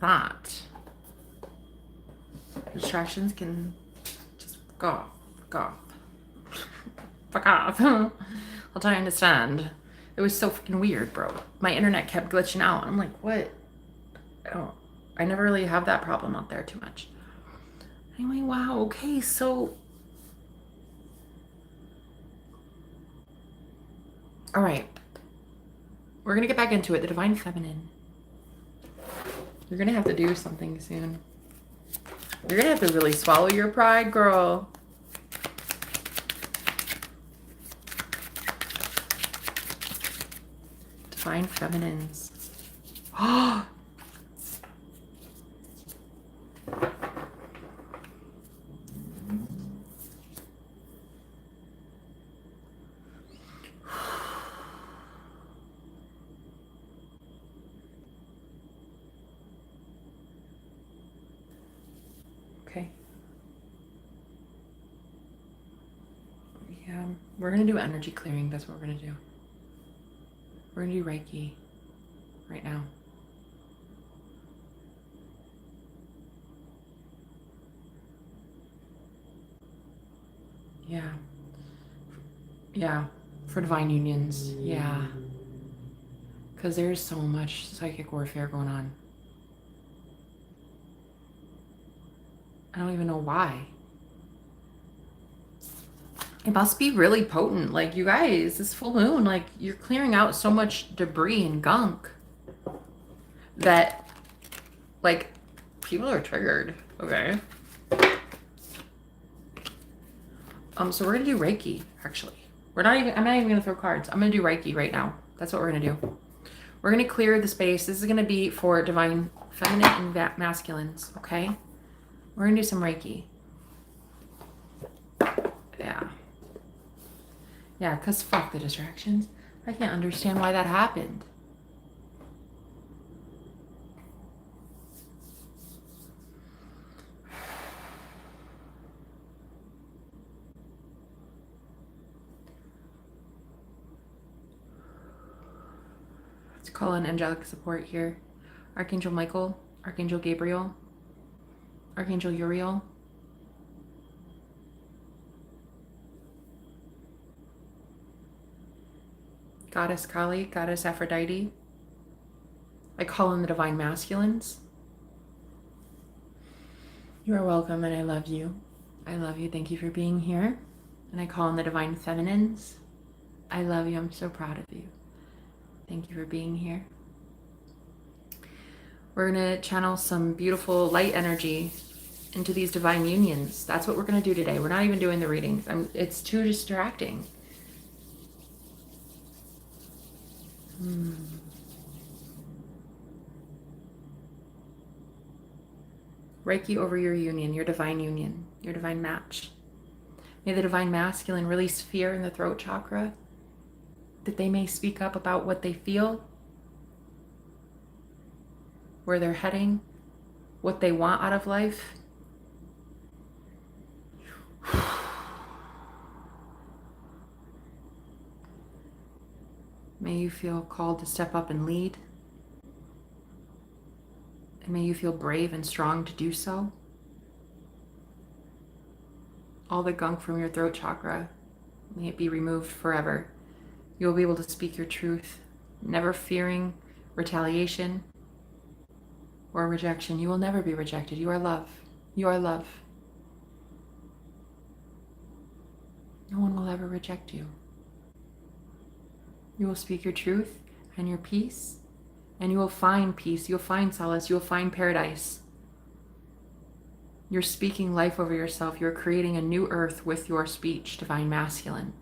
that. Distractions can just fuck off. Fuck off. Fuck off. I'll try to understand. It was so fucking weird, bro. My internet kept glitching out. I'm like, what? I never really have that problem out there too much. Anyway, wow. Okay, so. All right. We're going to get back into it. The Divine Feminine. You're going to have to do something soon. You're going to have to really swallow your pride, girl. Divine Feminines. Oh! Okay. Yeah, we're going to do energy clearing. That's what we're going to do. We're going to do Reiki right now. Yeah. Yeah. For divine unions. Yeah. Because there's so much psychic warfare going on. I don't even know why. It must be really potent. Like, you guys, this full moon, like, you're clearing out so much debris and gunk that, like, people are triggered. Okay. So we're gonna do Reiki, actually. I'm not even gonna throw cards. I'm gonna do Reiki right now. That's what we're gonna do. We're gonna clear the space. This is gonna be for divine feminine and masculines, okay? We're gonna do some Reiki. Yeah. Yeah, because fuck the distractions. I can't understand why that happened. Let's call in angelic support here. Archangel Michael, Archangel Gabriel, Archangel Uriel. Goddess Kali, Goddess Aphrodite. I call in the divine masculines. You are welcome and I love you. I love you. Thank you for being here. And I call in the divine feminines. I love you. I'm so proud of you. Thank you for being here. We're going to channel some beautiful light energy into these divine unions. That's what we're going to do today. We're not even doing the readings. It's too distracting. Reiki over your union, your divine match. May the divine masculine release fear in the throat chakra, that they may speak up about what they feel, where they're heading, what they want out of life. May you feel called to step up and lead. And may you feel brave and strong to do so. All the gunk from your throat chakra, may it be removed forever. You will be able to speak your truth, never fearing retaliation or rejection. You will never be rejected. You are love. You are love. No one will ever reject you. You will speak your truth and your peace, and you will find peace. You'll find solace. You'll find paradise. You're speaking life over yourself. You're creating a new earth with your speech, divine masculine.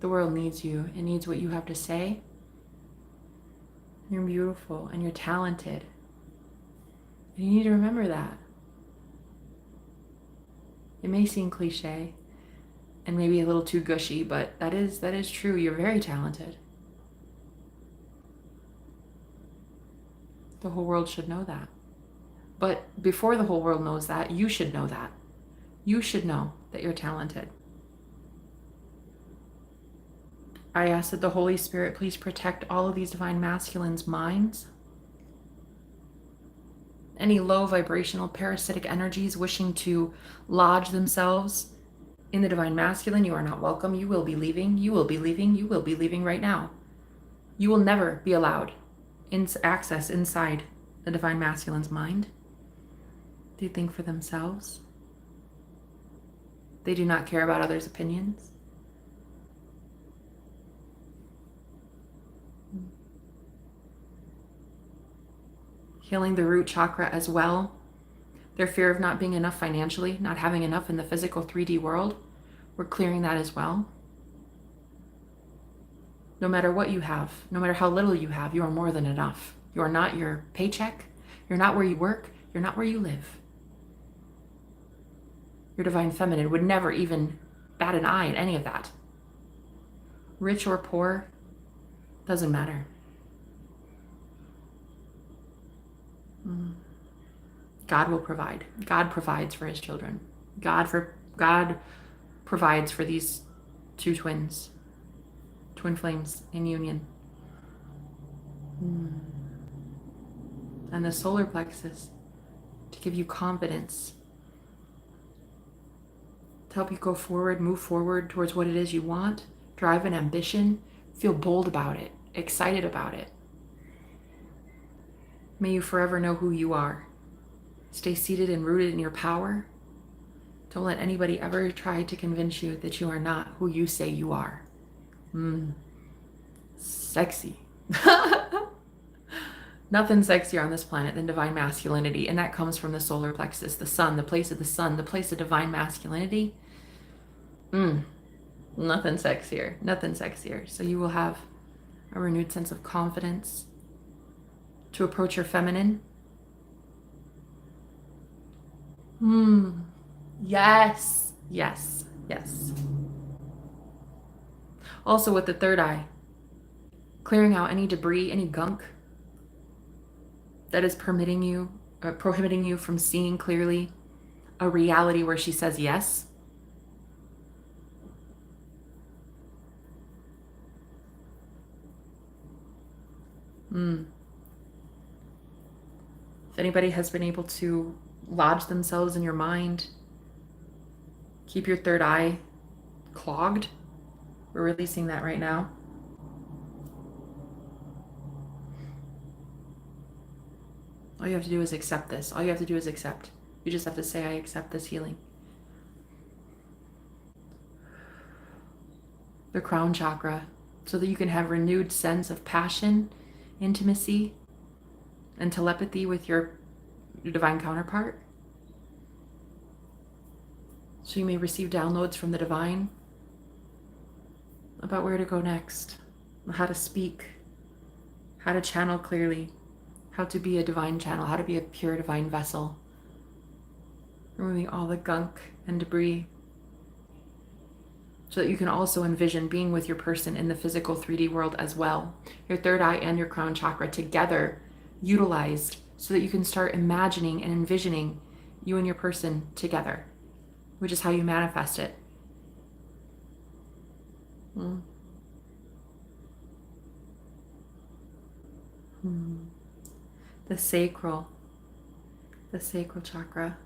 The world needs you. It needs what you have to say. You're beautiful and you're talented. And you need to remember that. It may seem cliche and maybe a little too gushy, but that is true. You're very talented. The whole world should know that. But before the whole world knows that, you should know that. You should know that you're talented. I ask that the Holy Spirit please protect all of these divine masculines' minds, Any low vibrational parasitic energies wishing to lodge themselves in the divine masculine, you are not welcome. You will be leaving. You will be leaving. You will be leaving right now. You will never be allowed access inside the divine masculine's mind. They think for themselves. They do not care about others' opinions. Healing the root chakra as well. Their fear of not being enough financially, not having enough in the physical 3D world. We're clearing that as well. No matter what you have, no matter how little you have, you are more than enough. You are not your paycheck. You're not where you work. You're not where you live. Your divine feminine would never even bat an eye at any of that. Rich or poor, doesn't matter. God will provide. God provides for his children. God provides for these two twins, twin flames in union. And the solar plexus to give you confidence, to help you go forward, move forward towards what it is you want, drive an ambition, feel bold about it, excited about it. May you forever know who you are. Stay seated and rooted in your power. Don't let anybody ever try to convince you that you are not who you say you are. Sexy. Nothing sexier on this planet than divine masculinity, and that comes from the solar plexus, the sun, the place of the sun, the place of divine masculinity. Nothing sexier, nothing sexier. So you will have a renewed sense of confidence to approach your feminine. Yes, yes, yes. Also with the third eye, clearing out any debris, any gunk that is prohibiting you from seeing clearly a reality where she says yes. If anybody has been able to lodge themselves in your mind, keep your third eye clogged, we're releasing that right now. All you have to do is accept this. All you have to do is accept. You just have to say, I accept this healing. The crown chakra, so that you can have renewed sense of passion, intimacy, and telepathy with your divine counterpart. So you may receive downloads from the divine about where to go next, how to speak, how to channel clearly, how to be a divine channel, how to be a pure divine vessel, removing all the gunk and debris, so that you can also envision being with your person in the physical 3D world as well. Your third eye and your crown chakra together, utilized, so that you can start imagining and envisioning you and your person together, which is how you manifest it. The sacral chakra.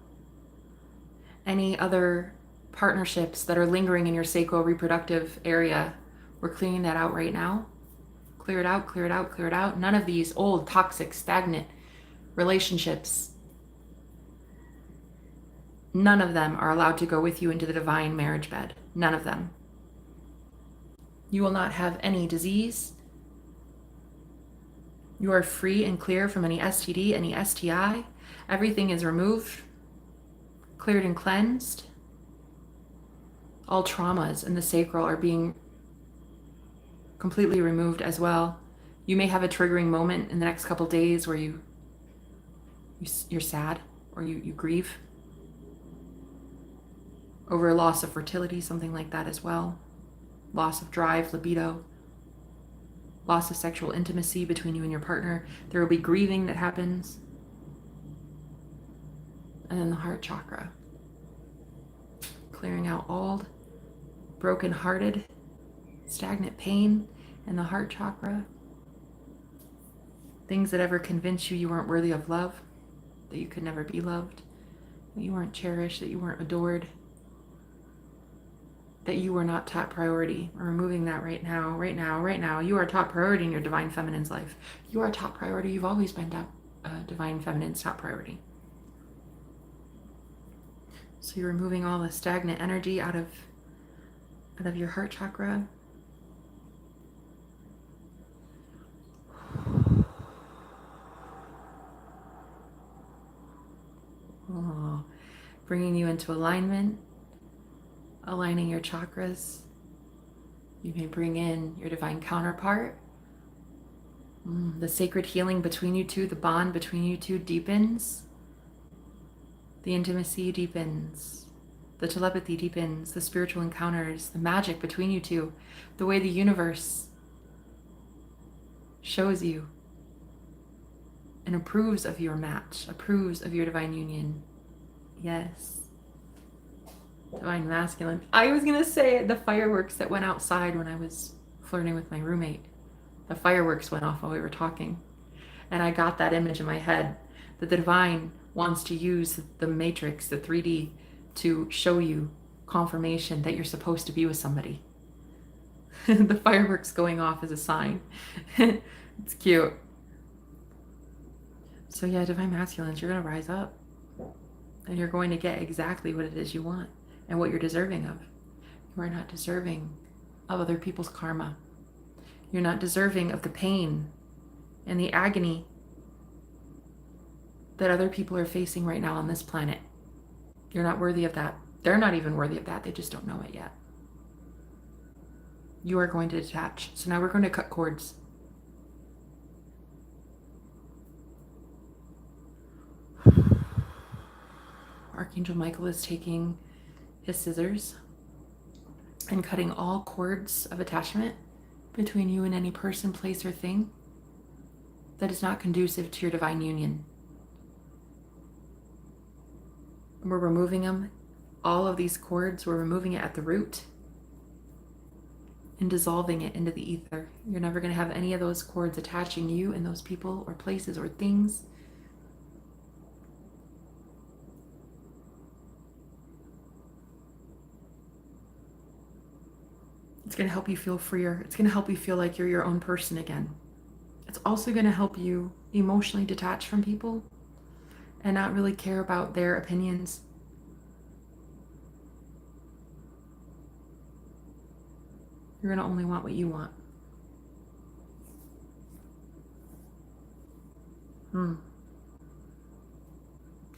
Any other partnerships that are lingering in your sacral reproductive area, we're clearing that out right now. Clear it out, clear it out, clear it out. None of these old, toxic, stagnant relationships, none of them are allowed to go with you into the divine marriage bed. None of them. You will not have any disease. You are free and clear from any STD, any STI. Everything is removed, cleared and cleansed. All traumas in the sacral are being completely removed as well. You may have a triggering moment in the next couple days where you're sad or you grieve over a loss of fertility, something like that as well. Loss of drive, libido, loss of sexual intimacy between you and your partner. There will be grieving that happens. And then the heart chakra, clearing out all broken-hearted, stagnant pain in the heart chakra. Things that ever convinced you weren't worthy of love. that you could never be loved, that you weren't cherished, that you weren't adored, that you were not top priority. We're removing that right now, right now, right now. You are top priority in your divine feminine's life. You are top priority. You've always been divine feminine's top priority. So you're removing all the stagnant energy out of your heart chakra. Oh, bringing you into alignment, aligning your chakras. You may bring in your divine counterpart. The sacred healing between you two, the bond between you two deepens. The intimacy deepens. The telepathy deepens. The spiritual encounters, the magic between you two, the way the universe shows you and approves of your match, approves of your divine union. Yes. Divine masculine. I was going to say the fireworks that went outside when I was flirting with my roommate. The fireworks went off while we were talking. And I got that image in my head that the divine wants to use the matrix, the 3D, to show you confirmation that you're supposed to be with somebody. The fireworks going off is a sign. It's cute. So yeah, divine masculines, you're going to rise up. And you're going to get exactly what it is you want and what you're deserving of. You are not deserving of other people's karma. You're not deserving of the pain and the agony that other people are facing right now on this planet. You're not worthy of that. They're not even worthy of that. They just don't know it yet. You are going to detach. So now we're going to cut cords. Archangel Michael is taking his scissors and cutting all cords of attachment between you and any person, place, or thing that is not conducive to your divine union. We're removing them. All of these cords, we're removing it at the root and dissolving it into the ether. You're never going to have any of those cords attaching you and those people or places or things. It's going to help you feel freer. It's going to help you feel like you're your own person again. It's also going to help you emotionally detach from people and not really care about their opinions. You're going to only want what you want. You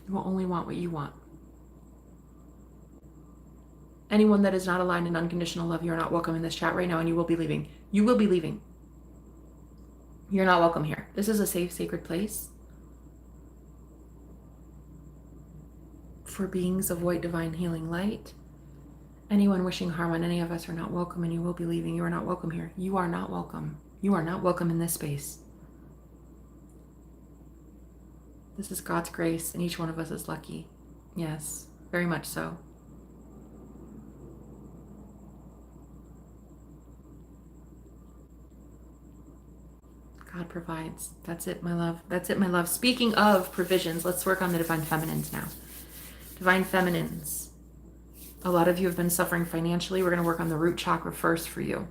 will only want what you want. Anyone that is not aligned in unconditional love, you are not welcome in this chat right now, and you will be leaving. You will be leaving. You're not welcome here. This is a safe, sacred place for beings of white, divine, healing light. Anyone wishing harm on any of us are not welcome, and you will be leaving. You are not welcome here. You are not welcome. You are not welcome in this space. This is God's grace, and each one of us is lucky. Yes, very much so. God provides. That's it, my love. That's it, my love. Speaking of provisions, let's work on the divine feminines now. Divine feminines. A lot of you have been suffering financially. We're going to work on the root chakra first for you.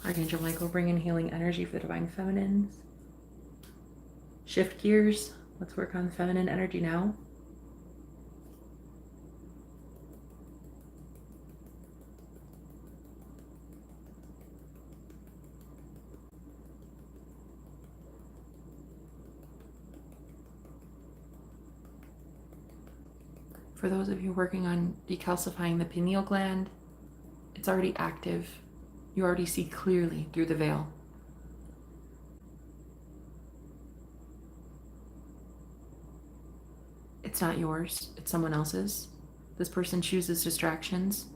Archangel Michael, bring in healing energy for the divine feminines. Shift gears. Let's work on feminine energy now. For those of you working on decalcifying the pineal gland, it's already active. You already see clearly through the veil. It's not yours, it's someone else's. This person chooses distractions,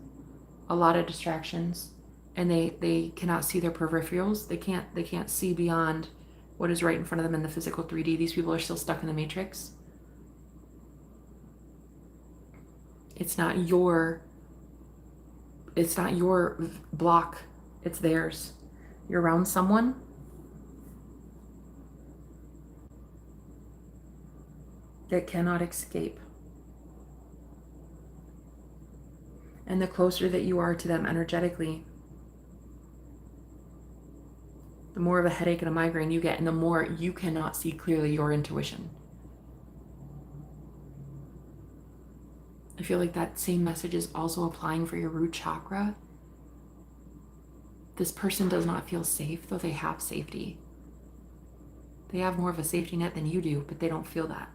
a lot of distractions, and they cannot see their peripherals. They can't see beyond what is right in front of them in the physical 3D. These people are still stuck in the matrix. It's not your block, it's theirs. You're around someone that cannot escape. And the closer that you are to them energetically, the more of a headache and a migraine you get, and the more you cannot see clearly your intuition. I feel like that same message is also applying for your root chakra. This person does not feel safe, though they have safety. They have more of a safety net than you do, but they don't feel that.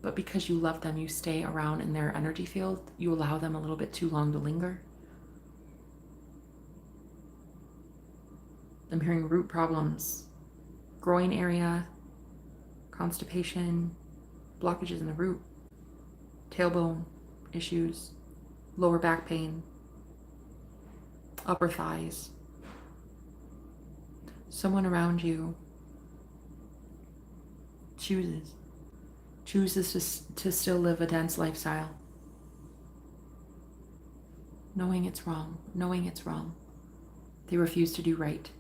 But because you love them, you stay around in their energy field. You allow them a little bit too long to linger. I'm hearing root problems, groin area, constipation, blockages in the root, tailbone issues, lower back pain, upper thighs. Someone around you chooses to still live a dense lifestyle, knowing it's wrong. They refuse to do right.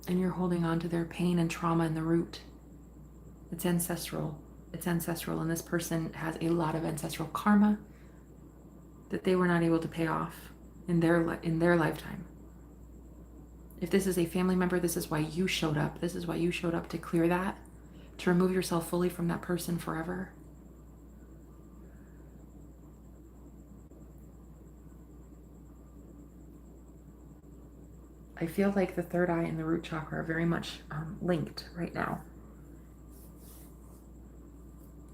And you're holding on to their pain and trauma in the root. It's ancestral, and this person has a lot of ancestral karma that they were not able to pay off in their lifetime. If this is a family member, this is why you showed up. This is why you showed up, to clear that, to remove yourself fully from that person forever. I feel like the third eye and the root chakra are very much linked right now.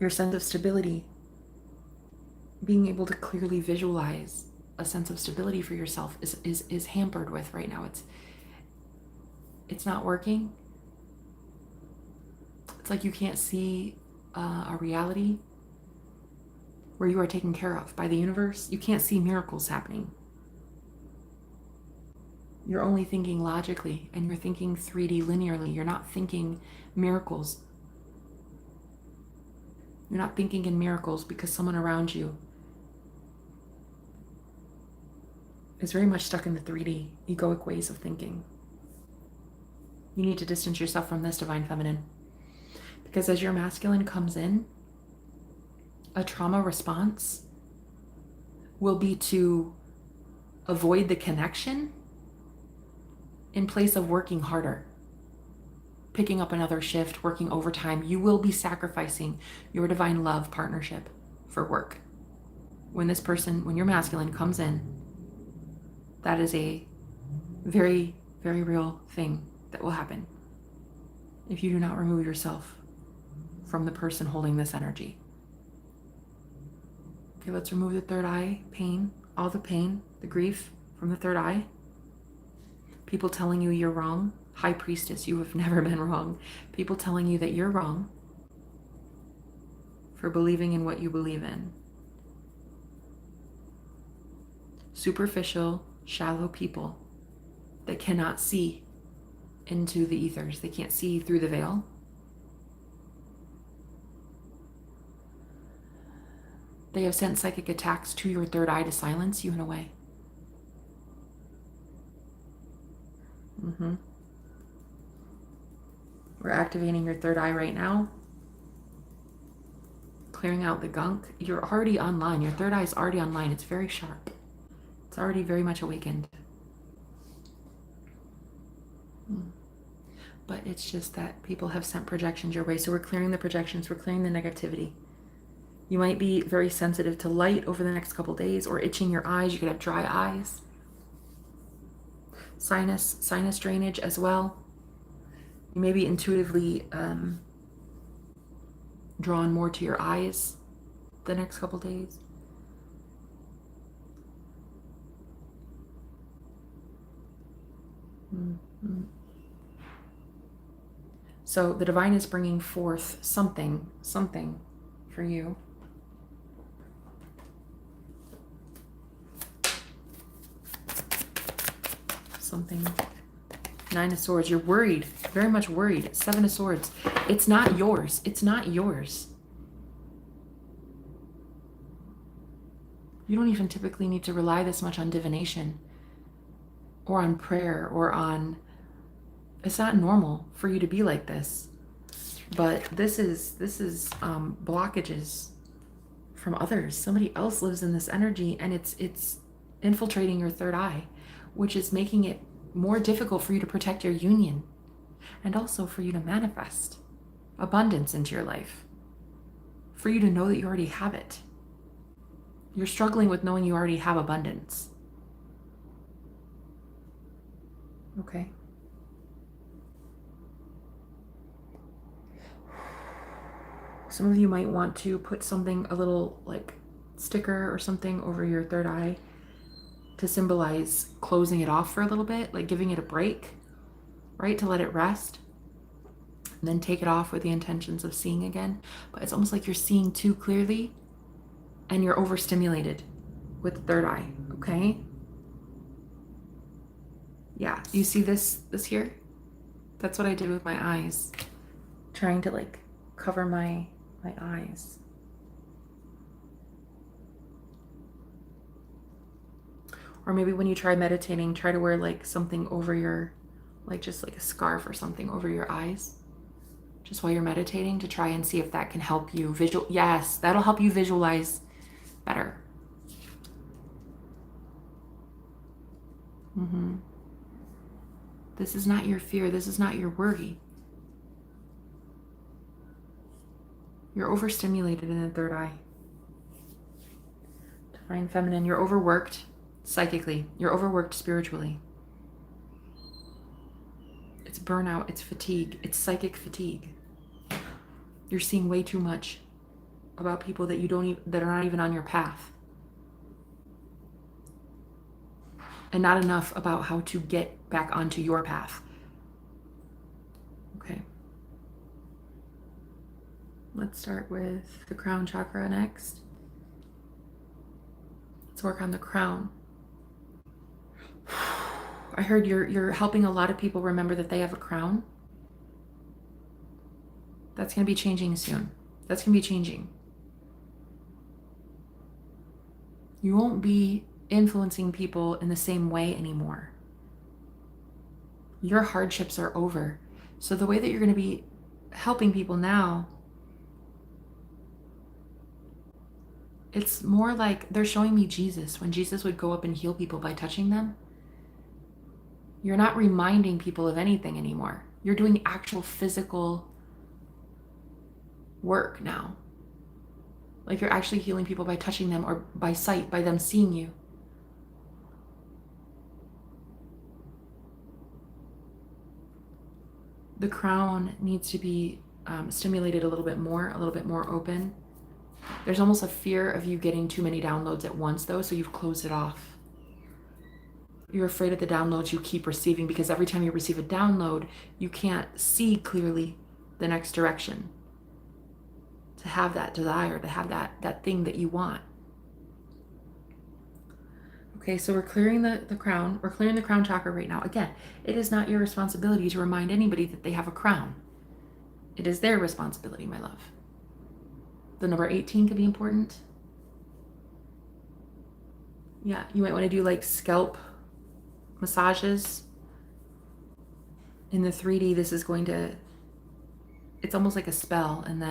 Your sense of stability, being able to clearly visualize a sense of stability for yourself is hampered with right now. It's not working. It's like you can't see a reality where you are taken care of by the universe. You can't see miracles happening. You're only thinking logically, and you're thinking 3D linearly. You're not thinking miracles. You're not thinking in miracles because someone around you is very much stuck in the 3D, egoic ways of thinking. You need to distance yourself from this, Divine Feminine. Because as your masculine comes in, a trauma response will be to avoid the connection in place of working harder, picking up another shift, working overtime. You will be sacrificing your divine love partnership for work. When your masculine comes in, that is a very, very real thing that will happen if you do not remove yourself from the person holding this energy. Okay, let's remove the third eye pain, all the pain, the grief from the third eye. People telling you you're wrong. High Priestess, you have never been wrong. People telling you that you're wrong for believing in what you believe in. Superficial, shallow people that cannot see into the ethers. They can't see through the veil. They have sent psychic attacks to your third eye to silence you in a way. We're activating your third eye right now. Clearing out the gunk. You're already online. Your third eye is already online. It's very sharp. It's already very much awakened. But it's just that people have sent projections your way. So we're clearing the projections. We're clearing the negativity. You might be very sensitive to light over the next couple days, or itching your eyes. You could have dry eyes. Sinus drainage as well. You may be intuitively drawn more to your eyes the next couple days. So the divine is bringing forth something for you. Something. 9 of Swords. You're worried, very much worried. 7 of Swords. It's not yours. It's not yours. You don't even typically need to rely this much on divination or on prayer or on, it's not normal for you to be like this. But this is blockages from others. Somebody else lives in this energy, and it's infiltrating your third eye, which is making it more difficult for you to protect your union, and also for you to manifest abundance into your life, for you to know that you already have it. You're struggling with knowing you already have abundance. Okay. Some of you might want to put something, a little like sticker or something over your third eye to symbolize closing it off for a little bit, like giving it a break, right? To let it rest. And then take it off with the intentions of seeing again. But it's almost like you're seeing too clearly and you're overstimulated with the third eye, okay? Yeah, you see this here? That's what I did with my eyes. Trying to like cover my eyes. Or maybe when you try meditating, try to wear like something over your, like just like a scarf or something over your eyes. Just while you're meditating, to try and see if that can help you yes, that'll help you visualize better. This is not your fear. This is not your worry. You're overstimulated in the third eye. Divine Feminine, you're overworked psychically. You're overworked spiritually. It's burnout. It's fatigue. It's psychic fatigue. You're seeing way too much about people that that are not even on your path. And not enough about how to get back onto your path. Okay. Let's start with the crown chakra next. Let's work on the crown. I heard you're helping a lot of people remember that they have a crown. That's going to be changing soon. That's going to be changing. You won't be influencing people in the same way anymore. Your hardships are over. So the way that you're going to be helping people now, it's more like they're showing me Jesus, when Jesus would go up and heal people by touching them. You're not reminding people of anything anymore. You're doing actual physical work now. Like you're actually healing people by touching them, or by sight, by them seeing you. The crown needs to be stimulated a little bit more open. There's almost a fear of you getting too many downloads at once though, so you've closed it off. You're afraid of the downloads you keep receiving, because every time you receive a download, you can't see clearly the next direction to have that desire, to have that thing that you want. Okay, so we're clearing the crown. We're clearing the crown chakra right now. Again, it is not your responsibility to remind anybody that they have a crown. It is their responsibility, my love. The number 18 could be important. Yeah, you might want to do like scalp massages. In the 3D, this is going to, it's almost like a spell, and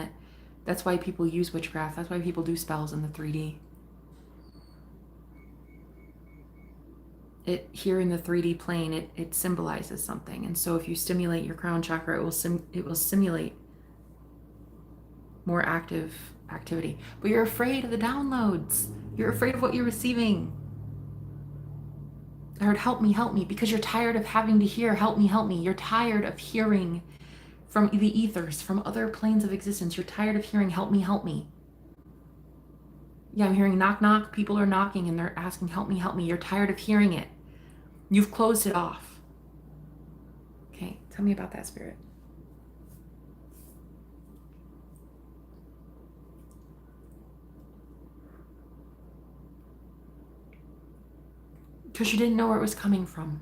that's why people use witchcraft. That's why people do spells in the 3D. It here in the 3D plane, it symbolizes something. And so if you stimulate your crown chakra, it will simulate more active activity. But you're afraid of the downloads. You're afraid of what you're receiving. I heard, help me, because you're tired of having to hear, help me. You're tired of hearing from the ethers, from other planes of existence. You're tired of hearing, help me. Yeah, I'm hearing knock, knock. People are knocking and they're asking, help me. You're tired of hearing it. You've closed it off. Okay, tell me about that, Spirit. Because you didn't know where it was coming from.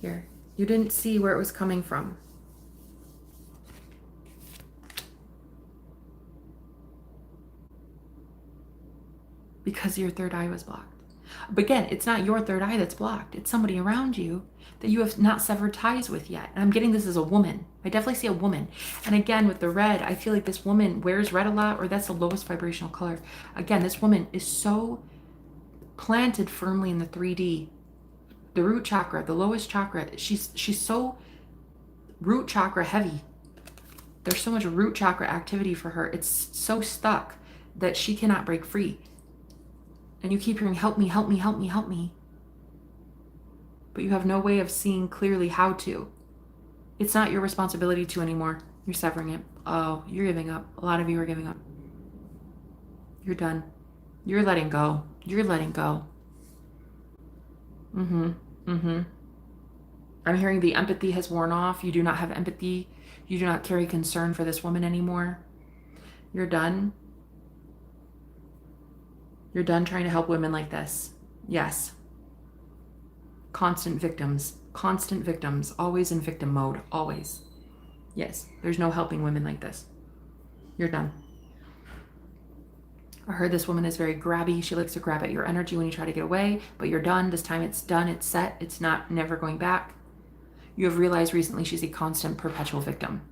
Here, you didn't see where it was coming from. Because your third eye was blocked. But again, it's not your third eye that's blocked. It's somebody around you that you have not severed ties with yet. And I'm getting this as a woman. I definitely see a woman. And again, with the red, I feel like this woman wears red a lot, or that's the lowest vibrational color. Again, this woman is so planted firmly in the 3D, the root chakra, the lowest chakra. She's so root chakra heavy. There's so much root chakra activity for her. It's so stuck that she cannot break free. And you keep hearing, help me, help me, help me, help me. But you have no way of seeing clearly how to. It's not your responsibility to anymore. You're severing it. Oh, you're giving up. A lot of you are giving up. You're done. You're letting go. You're letting go. I'm hearing the empathy has worn off. You do not have empathy. You do not carry concern for this woman anymore. You're done. You're done trying to help women like this. Yes. Constant victims, always in victim mode, always. Yes, there's no helping women like this. You're done. I heard this woman is very grabby. She likes to grab at your energy when you try to get away, but you're done. This time it's done, it's set, it's not never going back. You have realized recently she's a constant, perpetual victim.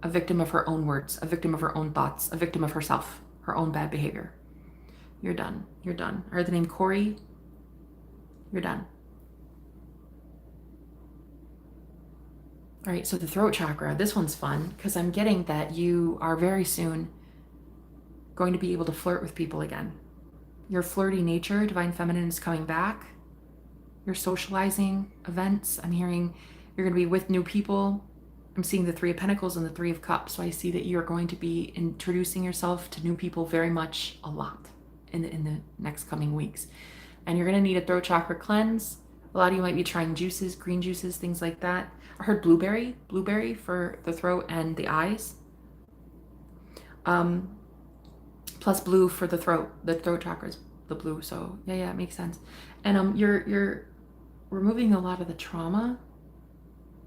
A victim of her own words, a victim of her own thoughts, a victim of herself, her own bad behavior. You're done. You're done. I heard the name Corey. You're done. All right, so the throat chakra, this one's fun because I'm getting that you are very soon going to be able to flirt with people again. Your flirty nature, divine feminine, is coming back. Your socializing events, I'm hearing you're going to be with new people. I'm seeing the 3 of Pentacles and the 3 of Cups. So I see that you're going to be introducing yourself to new people very much a lot in the next coming weeks. And you're going to need a throat chakra cleanse. A lot of you might be trying juices, green juices, things like that. I heard blueberry for the throat and the eyes. Plus blue for the throat. The throat chakra is the blue, so yeah, it makes sense. And you're removing a lot of the trauma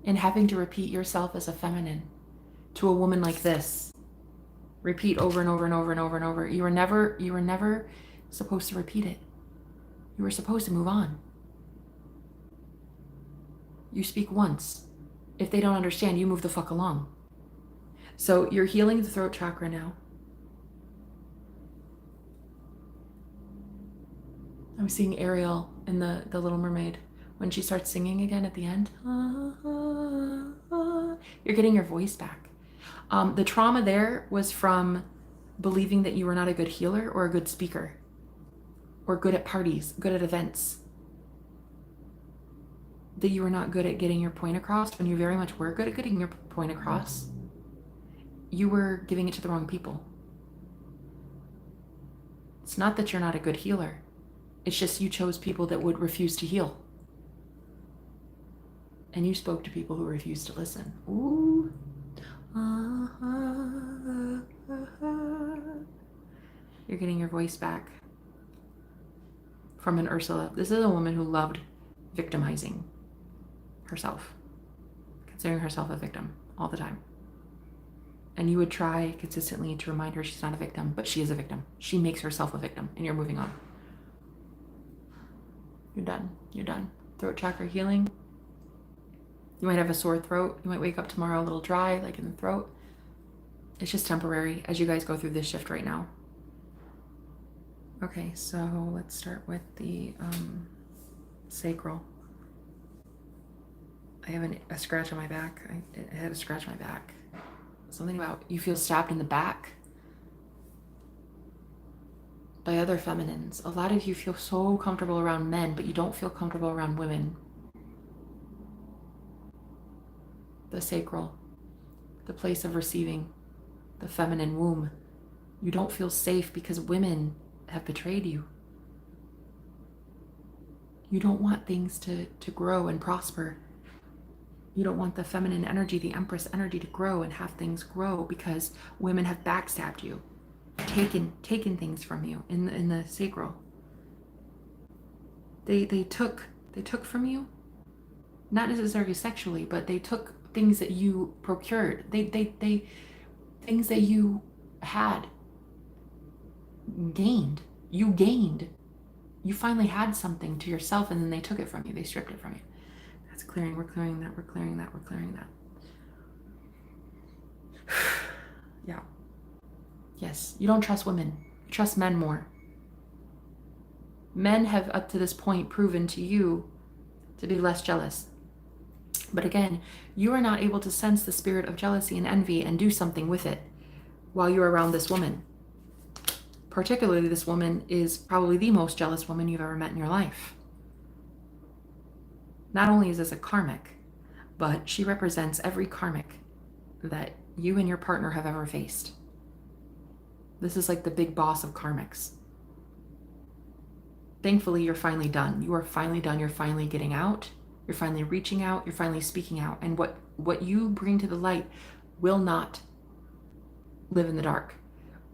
and having to repeat yourself as a feminine to a woman like this. Repeat over and over and over and over and over. You were never supposed to repeat it. You were supposed to move on. You speak once. If they don't understand, you move the fuck along. So you're healing the throat chakra now. I'm seeing Ariel in the Little Mermaid when she starts singing again at the end. You're getting your voice back. The trauma there was from believing that you were not a good healer or a good speaker or good at parties, good at events. That you were not good at getting your point across when you very much were good at getting your point across. You were giving it to the wrong people. It's not that you're not a good healer. It's just you chose people that would refuse to heal. And you spoke to people who refused to listen. Ooh. You're getting your voice back from an Ursula. This is a woman who loved victimizing herself, considering herself a victim all the time. And you would try consistently to remind her she's not a victim, but she is a victim. She makes herself a victim, and you're moving on. You're done. You're done. Throat chakra healing. You might have a sore throat. You might wake up tomorrow a little dry, like in the throat. It's just temporary as you guys go through this shift right now. Okay, so let's start with the sacral. I have a scratch on my back. I had a scratch on my back. Something about you feel stabbed in the back by other feminines. A lot of you feel so comfortable around men, but you don't feel comfortable around women. The sacral, the place of receiving, the feminine womb. You don't feel safe because women have betrayed you. You don't want things to grow and prosper. You don't want the feminine energy, the Empress energy to grow and have things grow because women have backstabbed you, taken things from you in the sacral. They took from you, not necessarily sexually, but they took things that you procured. They things that you had gained. You gained You finally had something to yourself, and then they took it from you. They stripped it from you. That's clearing. We're clearing that. We're clearing that. We're clearing that. Yeah. Yes. You don't trust women. You trust men more. Men have, up to this point, proven to you to be less jealous. But again, you are not able to sense the spirit of jealousy and envy and do something with it while you're around this woman. Particularly, this woman is probably the most jealous woman you've ever met in your life. Not only is this a karmic, but she represents every karmic that you and your partner have ever faced. This is like the big boss of karmics. Thankfully, you're finally done. You are finally done. You're finally getting out. You're finally reaching out. You're finally speaking out. And what you bring to the light will not live in the dark.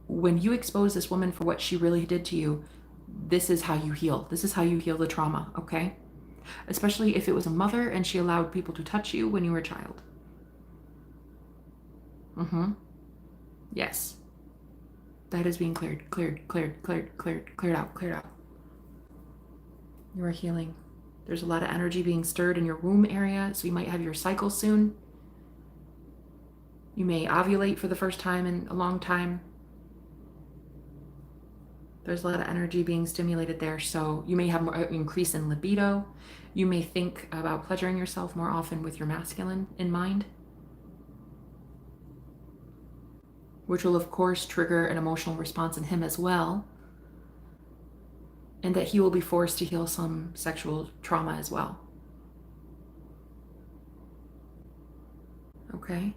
When you expose this woman for what she really did to you, this is how you heal. This is how you heal the trauma, okay? Especially if it was a mother and she allowed people to touch you when you were a child. Yes. That is being cleared out. You are healing. There's a lot of energy being stirred in your womb area, so you might have your cycle soon. You may ovulate for the first time in a long time. There's a lot of energy being stimulated there, so you may have more increase in libido. You may think about pleasuring yourself more often with your masculine in mind, which will, of course, trigger an emotional response in him as well, and that he will be forced to heal some sexual trauma as well. Okay?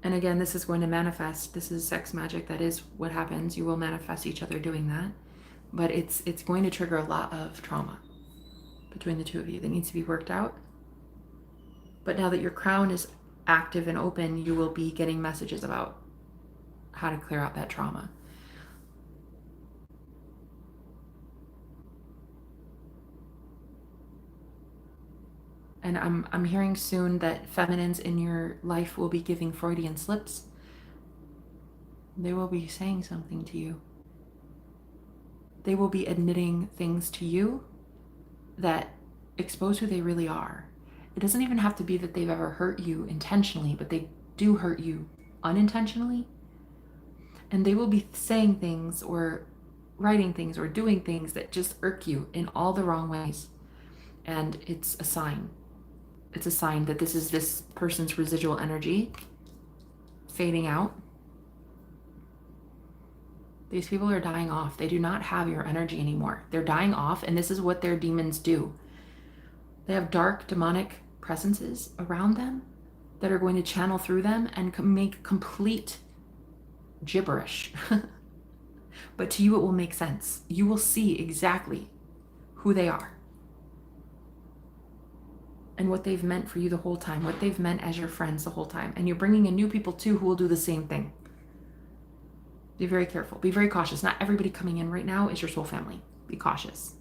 And again, this is going to manifest. This is sex magic. That is what happens. You will manifest each other doing that. But it's going to trigger a lot of trauma between the two of you that needs to be worked out. But now that your crown is active and open, you will be getting messages about how to clear out that trauma. And I'm hearing soon that feminines in your life will be giving Freudian slips. They will be saying something to you. They will be admitting things to you that expose who they really are. It doesn't even have to be that they've ever hurt you intentionally, but they do hurt you unintentionally. And they will be saying things or writing things or doing things that just irk you in all the wrong ways. And it's a sign. It's a sign that this is this person's residual energy fading out. These people are dying off. They do not have your energy anymore. They're dying off, and this is what their demons do. They have dark demonic presences around them that are going to channel through them and make complete gibberish. But to you, it will make sense. You will see exactly who they are and what they've meant for you the whole time, what they've meant as your friends the whole time. And you're bringing in new people too who will do the same thing. Be very careful. Be very cautious. Not everybody coming in right now is your soul family. Be cautious.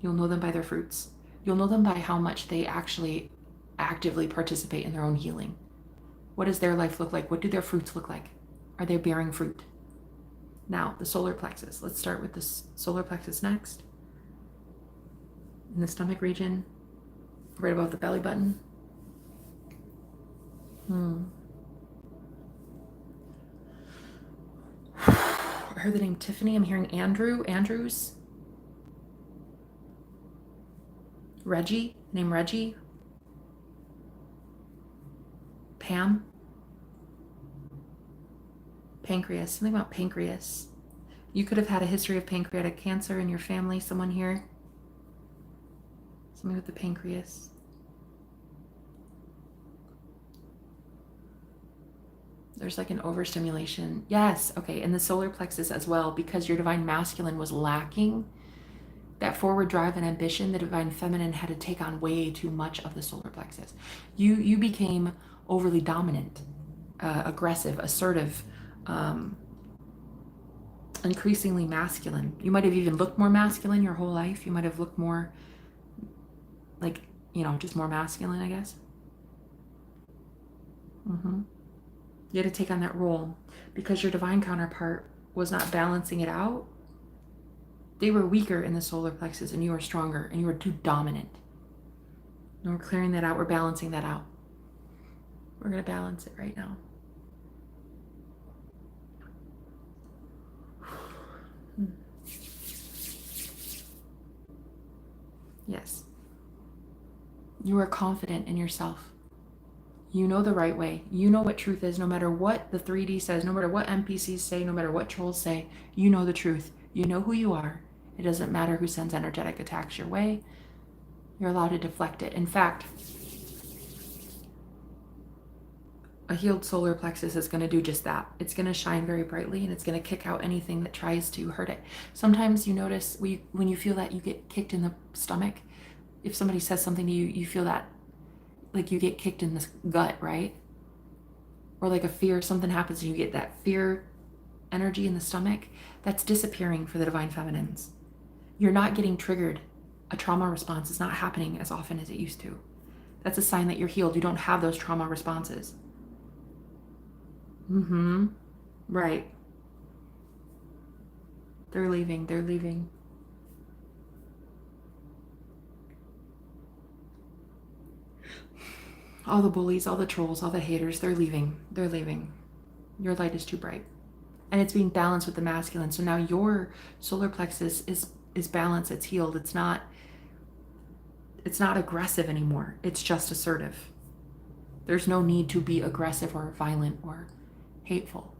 You'll know them by their fruits. You'll know them by how much they actually actively participate in their own healing. What does their life look like? What do their fruits look like? Are they bearing fruit? Now, the solar plexus. Let's start with the solar plexus next. In the stomach region, right above the belly button. I heard the name Tiffany. I'm hearing Andrews. Reggie, name Reggie. Pam. Pancreas, something about pancreas. You could have had a history of pancreatic cancer in your family, someone here. Something with the pancreas. There's like an overstimulation. Yes, okay, and the solar plexus as well, because your divine masculine was lacking that forward drive and ambition. The divine feminine had to take on way too much of the solar plexus. You became overly dominant, aggressive, assertive, increasingly masculine. You might have even looked more masculine your whole life. You might have looked more like, just more masculine, I guess. You had to take on that role because your divine counterpart was not balancing it out. They were weaker in the solar plexus and you are stronger and you are too dominant. And we're clearing that out. We're balancing that out. We're going to balance it right now. Yes. You are confident in yourself. You know the right way. You know what truth is, no matter what the 3D says, no matter what NPCs say, no matter what trolls say. You know the truth. You know who you are. It doesn't matter who sends energetic attacks your way. You're allowed to deflect it. In fact, a healed solar plexus is going to do just that. It's going to shine very brightly and it's going to kick out anything that tries to hurt it. Sometimes you notice when you feel that you get kicked in the stomach. If somebody says something to you, you feel that like you get kicked in the gut, right? Or like a fear, something happens and you get that fear energy in the stomach. That's disappearing for the divine feminines. You're not getting triggered. A trauma response is not happening as often as it used to. That's a sign that you're healed. You don't have those trauma responses. Right. They're leaving. They're leaving. All the bullies, all the trolls, all the haters, they're leaving. They're leaving. Your light is too bright. And it's being balanced with the masculine. So now your solar plexus is balanced. It's healed. It's not aggressive anymore. It's just assertive. There's no need to be aggressive or violent or hateful.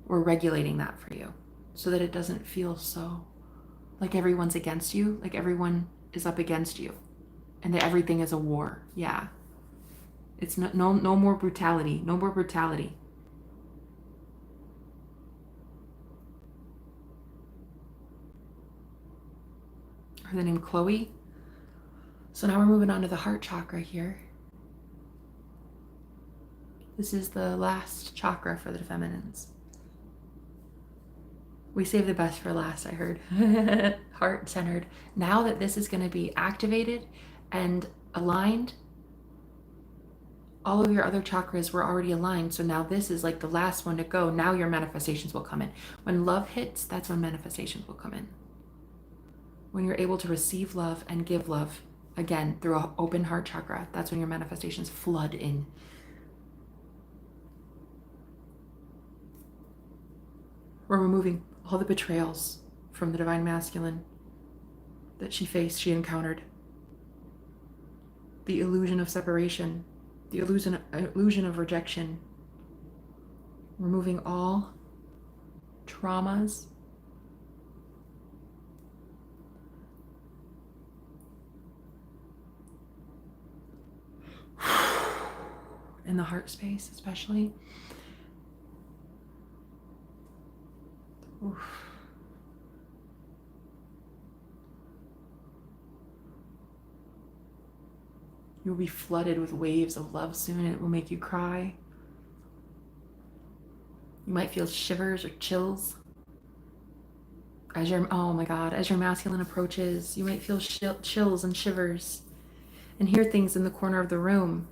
We're regulating that for you so that it doesn't feel so like everyone's against you, like everyone is up against you and that everything is a war. Yeah. It's no more brutality. No more brutality. Her name Chloe. So now we're moving on to the heart chakra here. This is the last chakra for the feminines. We save the best for last, I heard. Heart centered. Now that this is going to be activated and aligned, all of your other chakras were already aligned. So now this is like the last one to go. Now your manifestations will come in. When love hits, that's when manifestations will come in. When you're able to receive love and give love, again, through an open heart chakra, that's when your manifestations flood in. We're removing all the betrayals from the divine masculine that she faced, she encountered. The illusion of separation, the illusion of rejection. Removing all traumas. In the heart space, especially. Oof. You'll be flooded with waves of love soon. It will make you cry. You might feel shivers or chills. As your masculine approaches, you might feel chills and shivers and hear things in the corner of the room.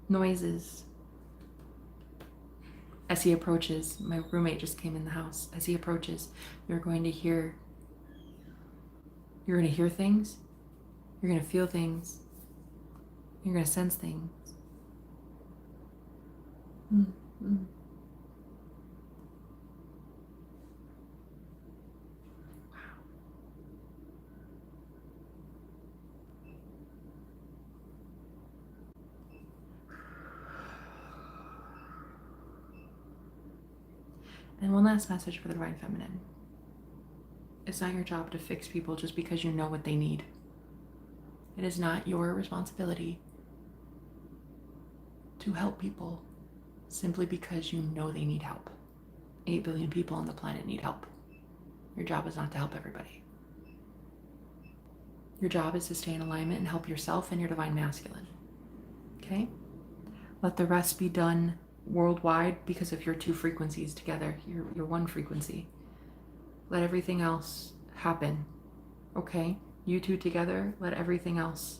Noises. As he approaches, my roommate just came in the house. As he approaches, you're going to hear things. You're going to feel things. You're going to sense things. And one last message for the divine feminine. It's not your job to fix people just because you know what they need. It is not your responsibility to help people simply because you know they need help. 8 billion people on the planet need help. Your job is not to help everybody. Your job is to stay in alignment and help yourself and your divine masculine. Okay? Let the rest be done worldwide because of your two frequencies together. You're one frequency. Let everything else happen. Okay? You two together, let everything else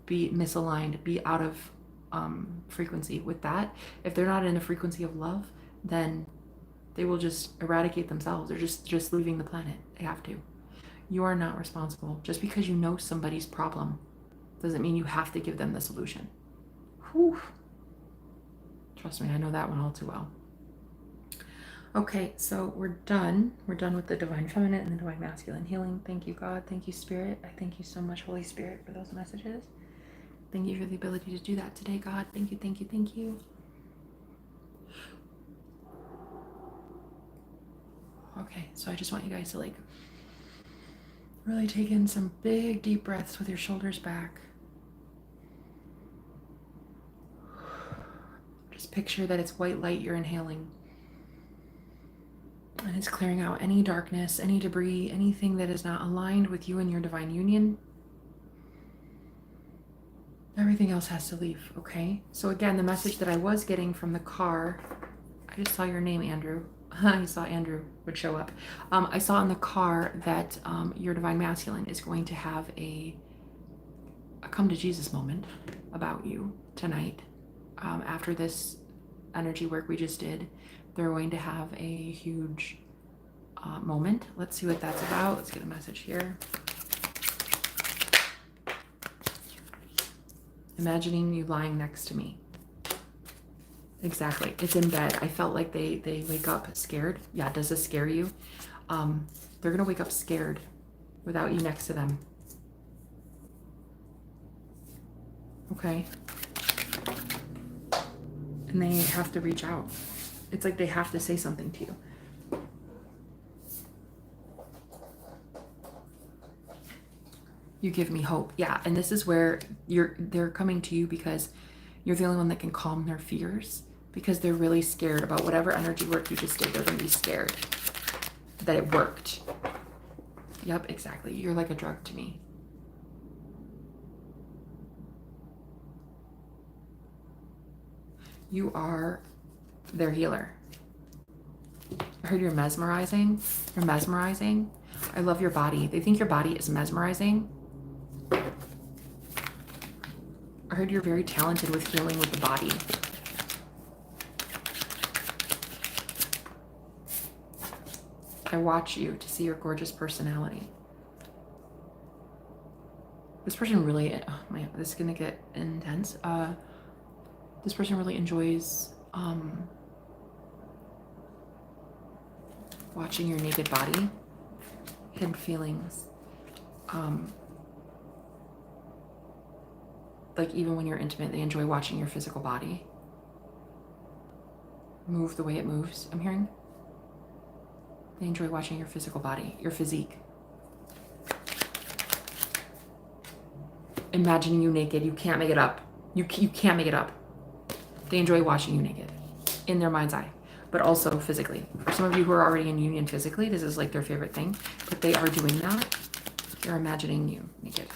be misaligned, be out of frequency with that. If they're not in a frequency of love, then they will just eradicate themselves. They're just leaving the planet. They have to. You are not responsible. Just because you know somebody's problem doesn't mean you have to give them the solution. Whew. Trust me, I know that one all too well. Okay, so we're done. We're done with the divine feminine and the divine masculine healing. Thank you, God. Thank you, Spirit. I thank you so much, Holy Spirit, for those messages. Thank you for the ability to do that today, God. Thank you, thank you, thank you. Okay, so I just want you guys to like really take in some big deep breaths with your shoulders back. Just picture that it's white light you're inhaling. And it's clearing out any darkness, any debris, anything that is not aligned with you and your divine union. Everything else has to leave, okay? So again, the message that I was getting from the car, I just saw your name, Andrew. I saw Andrew would show up. I saw in the car that your divine masculine is going to have a come to Jesus moment about you tonight. After this energy work we just did, they're going to have a huge moment. Let's see what that's about. Let's get a message here. Imagining you lying next to me. Exactly. It's in bed. I felt like they wake up scared. Yeah, does this scare you? They're going to wake up scared without you next to them. Okay? And they have to reach out. It's like they have to say something to you. You give me hope. Yeah, and this is where they're coming to you because you're the only one that can calm their fears, because they're really scared about whatever energy work you just did. They're going to be scared that it worked. Yep, exactly. You're like a drug to me. You are their healer. I heard you're mesmerizing. You're mesmerizing. I love your body. They think your body is mesmerizing. I heard you're very talented with healing with the body. I watch you to see your gorgeous personality. This person really, oh man, this is gonna get intense. This person really enjoys watching your naked body, hidden feelings. Like even when you're intimate, they enjoy watching your physical body move the way it moves, I'm hearing. They enjoy watching your physical body, your physique. Imagining you naked, you can't make it up. You can't make it up. They enjoy watching you naked in their mind's eye, but also physically. For some of you who are already in union physically, this is like their favorite thing, but they are doing that. They're imagining you naked.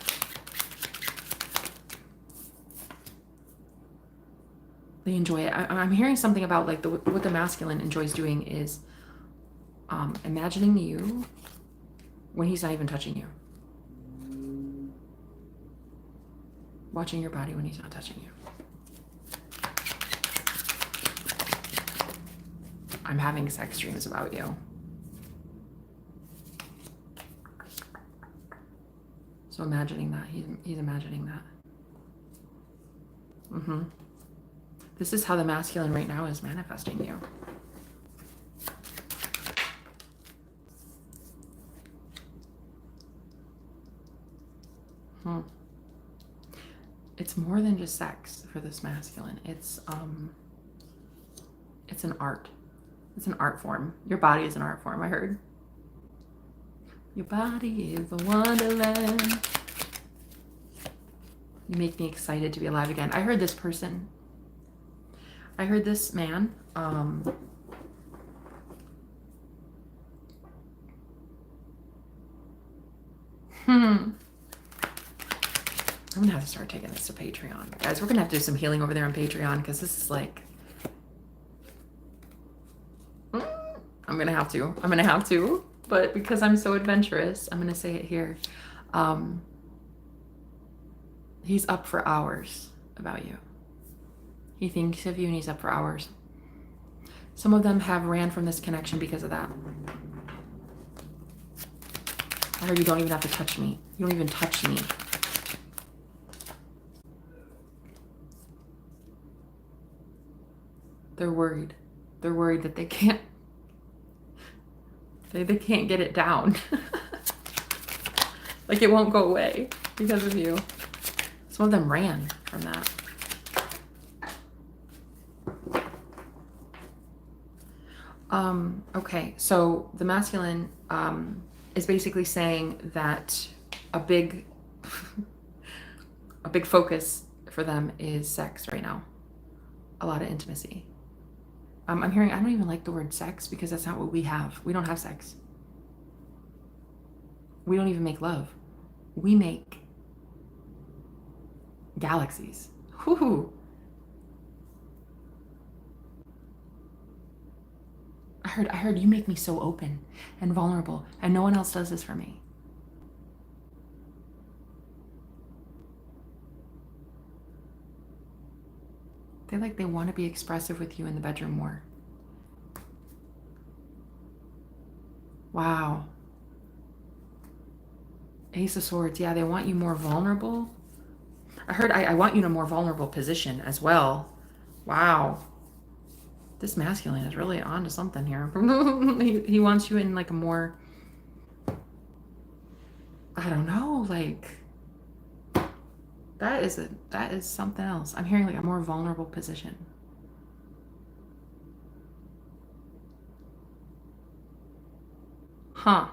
They enjoy it. I'm hearing something about like what the masculine enjoys doing is imagining you when he's not even touching you. Watching your body when he's not touching you. I'm having sex dreams about you. So imagining that, he's imagining that. This is how the masculine right now is manifesting you. It's more than just sex for this masculine. It's an art. It's an art form. Your body is an art form, I heard. Your body is a wonderland. You make me excited to be alive again. I heard this person. I heard this man. I'm gonna have to start taking this to Patreon. Guys, we're gonna have to do some healing over there on Patreon because this is like... I'm gonna have to. But because I'm so adventurous, I'm gonna say it here. He's up for hours about you. He thinks of you and he's up for hours. Some of them have ran from this connection because of that. I heard you don't even have to touch me. You don't even touch me. They're worried. They're worried that they can't get it down. Like it won't go away because of you. Some of them ran from that. Okay, so the masculine is basically saying that a big focus for them is sex right now. A lot of intimacy. I'm hearing, I don't even like the word sex because that's not what we have. We don't have sex. We don't even make love. We make galaxies. Whoo! I heard you make me so open and vulnerable, and no one else does this for me. They want to be expressive with you in the bedroom more. Wow. Ace of Swords. Yeah, they want you more vulnerable. I heard I want you in a more vulnerable position as well. Wow. This masculine is really on to something here. He wants you in like a more, I don't know, like that is something else. I'm hearing like a more vulnerable position. Huh.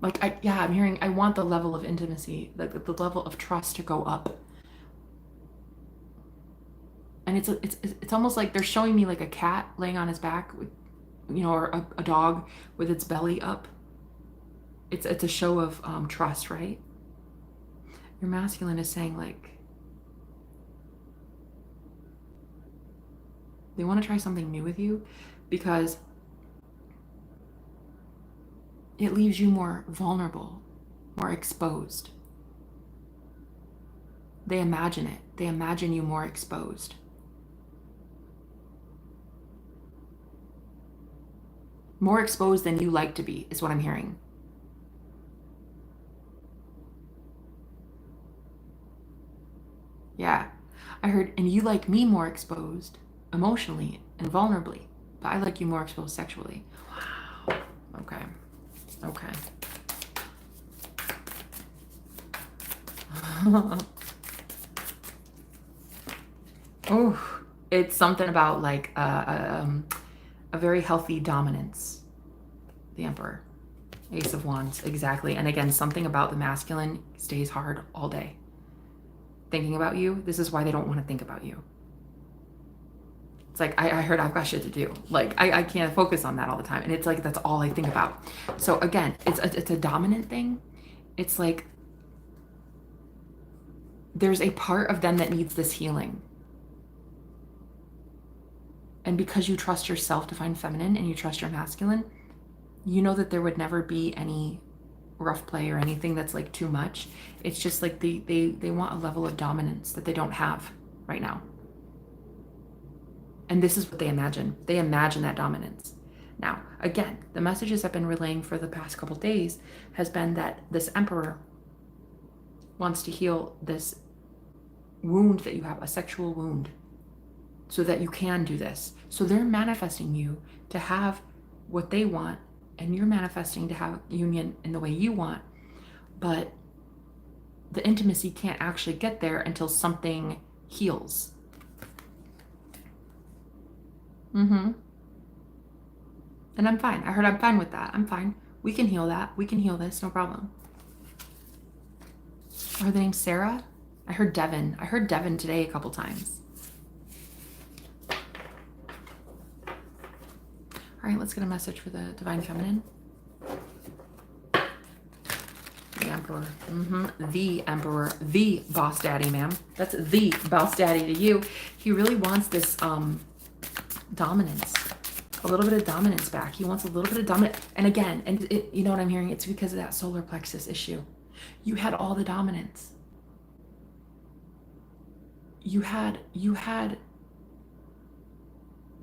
Like I'm hearing I want the level of intimacy, like the level of trust to go up. And it's almost like they're showing me like a cat laying on his back with, or a dog with its belly up. It's a show of trust, right? Your masculine is saying like they want to try something new with you because it leaves you more vulnerable, more exposed. They imagine it. They imagine you more exposed. More exposed than you like to be is what I'm hearing. Yeah. I heard, and you like me more exposed emotionally and vulnerably, but I like you more exposed sexually. Wow. Okay. Okay. Oh, it's something about like a very healthy dominance. The Emperor. Ace of Wands, exactly. And again, something about the masculine stays hard all day. Thinking about you, this is why they don't want to think about you. It's like, I heard I've got shit to do. Like, I can't focus on that all the time. And it's like, that's all I think about. So again, it's a dominant thing. It's like, there's a part of them that needs this healing. And because you trust yourself to find feminine and you trust your masculine, you know that there would never be any rough play or anything that's like too much. It's just like they want a level of dominance that they don't have right now. And this is what they imagine. They imagine that dominance. Now, again, the messages I've been relaying for the past couple days has been that this Emperor wants to heal this wound that you have, a sexual wound, so that you can do this. So they're manifesting you to have what they want, and you're manifesting to have union in the way you want. But the intimacy can't actually get there until something heals. And I'm fine. I heard I'm fine with that. I'm fine. We can heal that. We can heal this. No problem. Are the name Sarah? I heard Devin. I heard Devin today a couple times. All right, let's get a message for the Divine Feminine. The Emperor. The Emperor. The Boss Daddy, ma'am. That's the Boss Daddy to you. He really wants this dominance. A little bit of dominance back. He wants a little bit of dominance. And again, and you know what I'm hearing? It's because of that solar plexus issue. You had all the dominance. You had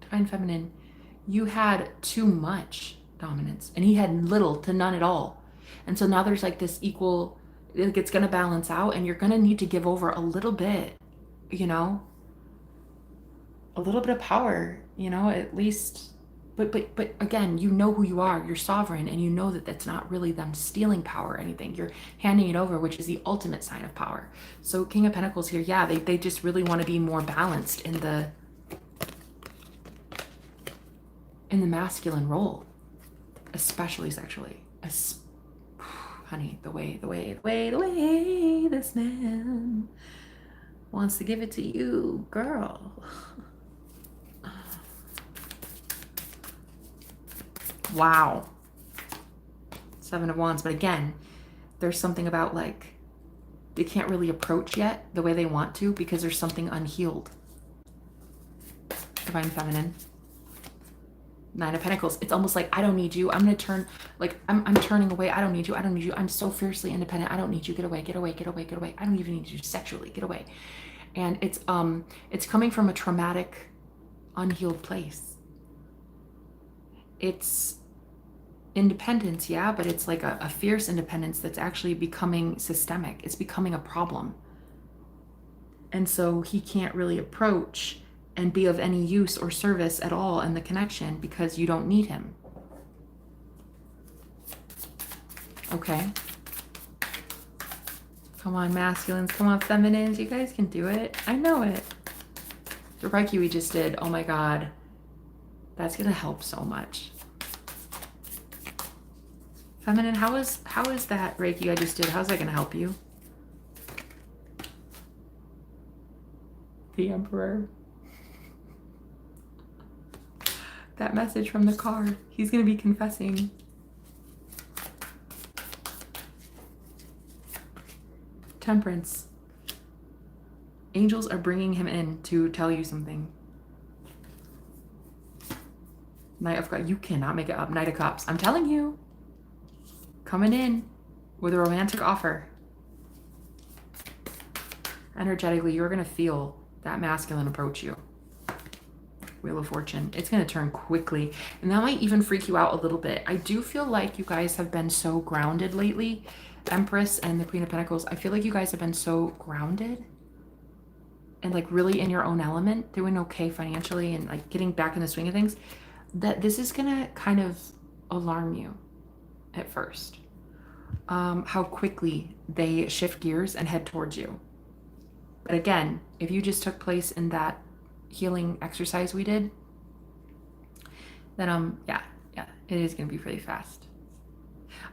divine feminine, you had too much dominance and he had little to none at all. And so now there's like this equal, like it's going to balance out and you're going to need to give over a little bit, you know, a little bit of power, you know, at least. But again, you know who you are. You're sovereign, and you know that that's not really them stealing power or anything. You're handing it over, which is the ultimate sign of power. So King of Pentacles here, yeah, they just really want to be more balanced in the masculine role, especially sexually. Honey, the way this man wants to give it to you, girl. Wow. 7 of Wands. But again, there's something about like they can't really approach yet the way they want to because there's something unhealed. Divine feminine. 9 of Pentacles. It's almost like, I don't need you. I'm going to turn, like, I'm turning away. I don't need you. I don't need you. I'm so fiercely independent. I don't need you. Get away, get away, get away, get away. I don't even need you sexually. Get away. And it's coming from a traumatic, unhealed place. It's independence, yeah, but it's like a fierce independence that's actually becoming systemic. It's becoming a problem. And so he can't really approach and be of any use or service at all in the connection because you don't need him. Okay. Come on, masculines. Come on, feminines. You guys can do it. I know it. The Reiki we just did, oh my God. That's going to help so much. Feminine, how is that Reiki I just did? How's that going to help you? The Emperor. That message from the card. He's going to be confessing. Temperance. Angels are bringing him in to tell you something. Knight of Cups. You cannot make it up. Knight of Cups. I'm telling you. Coming in with a romantic offer. Energetically, you're going to feel that masculine approach you. Wheel of Fortune. It's going to turn quickly. And that might even freak you out a little bit. I do feel like you guys have been so grounded lately. Empress and the Queen of Pentacles. I feel like you guys have been so grounded. And like really in your own element. Doing okay financially. And like getting back in the swing of things. That this is going to kind of alarm you. At first, how quickly they shift gears and head towards you. But again, if you just took place in that healing exercise we did, then yeah, it is going to be pretty fast.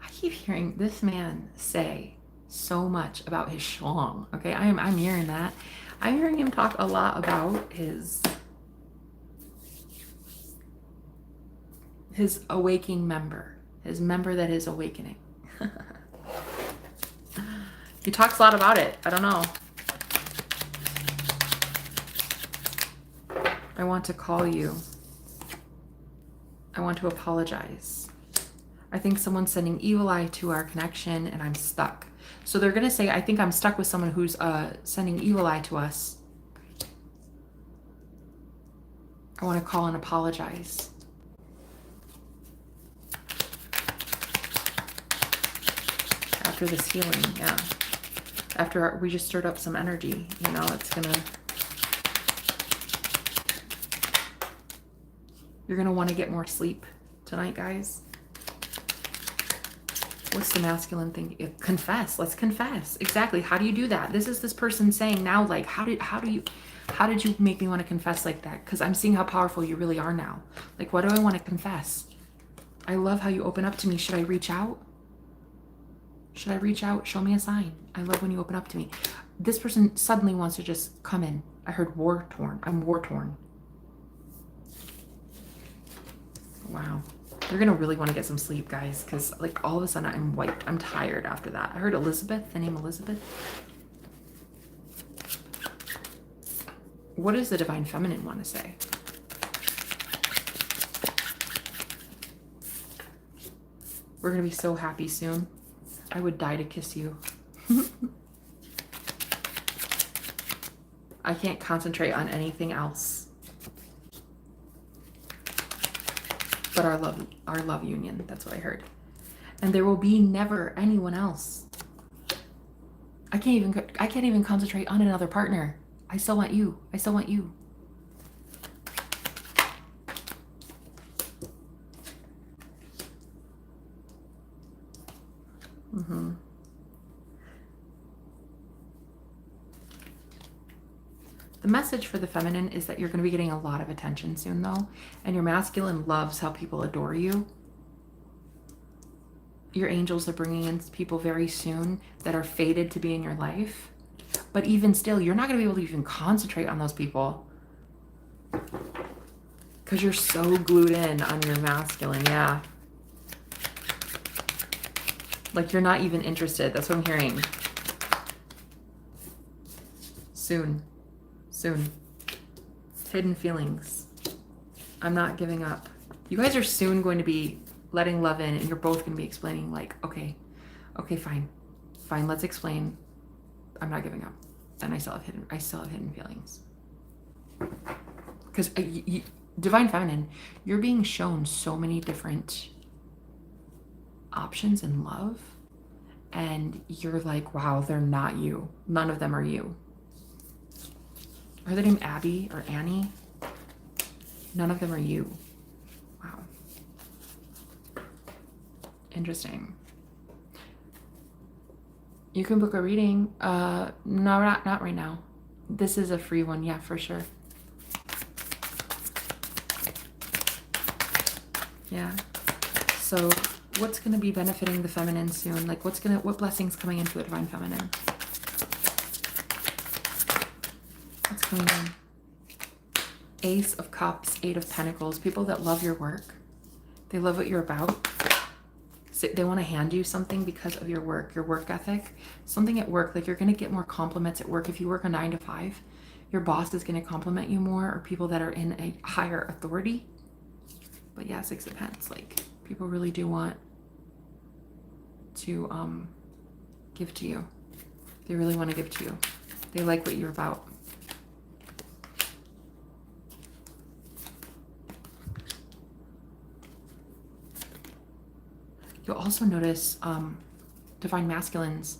I keep hearing this man say so much about his schlong. Okay, I'm hearing that. I'm hearing him talk a lot about his awaking member. His member that is awakening. He talks a lot about it. I don't know. I want to call you. I want to apologize. I think someone's sending evil eye to our connection and I'm stuck. So they're going to say, I think I'm stuck with someone who's sending evil eye to us. I want to call and apologize. After this healing, yeah. After we just stirred up some energy, you know, it's gonna... You're gonna want to get more sleep tonight, guys. What's the masculine thing? Confess. Let's confess. Exactly. How do you do that? This is this person saying now, like, how did you make me want to confess like that? Because I'm seeing how powerful you really are now. Like, what do I want to confess? I love how you open up to me. Should I reach out? Should I reach out? Show me a sign. I love when you open up to me. This person suddenly wants to just come in. I heard war torn. I'm war torn. Wow. You're going to really want to get some sleep, guys, because like all of a sudden I'm wiped. I'm tired after that. I heard Elizabeth, the name Elizabeth. What does the Divine Feminine want to say? We're going to be so happy soon. I would die to kiss you. I can't concentrate on anything else but our love union. That's what I heard. And there will be never anyone else. I can't even concentrate on another partner. I still want you. I still want you. The message for the feminine is that you're going to be getting a lot of attention soon, though. And your masculine loves how people adore you. Your angels are bringing in people very soon that are fated to be in your life. But even still, you're not going to be able to even concentrate on those people. Because you're so glued in on your masculine, yeah. Like you're not even interested. That's what I'm hearing. Soon. Soon. Hidden feelings. I'm not giving up. You guys are soon going to be letting love in, and you're both going to be explaining like, okay, fine, let's explain. I'm not giving up, and I still have hidden feelings. Because divine feminine, you're being shown so many different options in love, and you're like, wow, they're not you. None of them are you. Are they named Abby or Annie? None of them are you. Wow. Interesting. You can book a reading. No, not right now. This is a free one. Yeah, for sure. Yeah. So what's going to be benefiting the feminine soon? Like what blessings coming into the divine feminine? What's coming in? Ace of Cups, Eight of Pentacles. People that love your work. They love what you're about. So they want to hand you something because of your work ethic. Something at work, like you're going to get more compliments at work. If you work a 9 to 5, your boss is going to compliment you more, or people that are in a higher authority. But yeah, Six of Pentacles, like people really do want to give to you. They really want to give to you. They like what you're about. You'll also notice divine masculines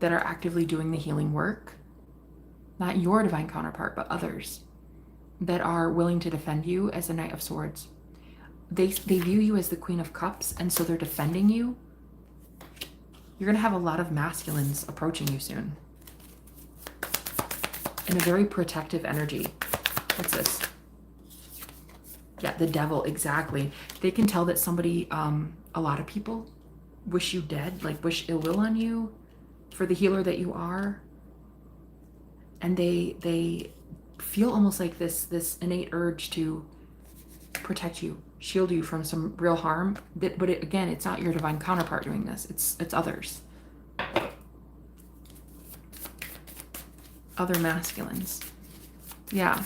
that are actively doing the healing work. Not your divine counterpart, but others that are willing to defend you as the Knight of Swords. They view you as the Queen of Cups, and so they're defending you. You're going to have a lot of masculines approaching you soon. In a very protective energy. What's this? Yeah, the Devil, exactly. They can tell that somebody, a lot of people wish you dead, like wish ill will on you for the healer that you are. And they feel almost like this innate urge to protect you, shield you from some real harm. But again, it's not your divine counterpart doing this. It's others. Other masculines. Yeah.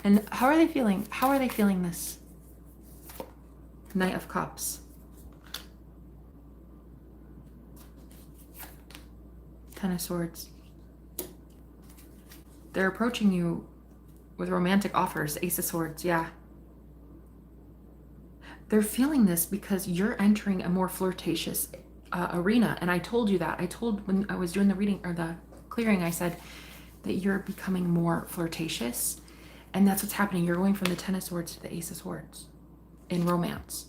And how are they feeling? How are they feeling this? Knight of Cups. Ten of Swords. They're approaching you with romantic offers. Ace of Swords, yeah. They're feeling this because you're entering a more flirtatious arena. And I told you that. I told when I was doing the reading or the clearing, I said that you're becoming more flirtatious. And that's what's happening. You're going from the Ten of Swords to the Ace of Swords in romance.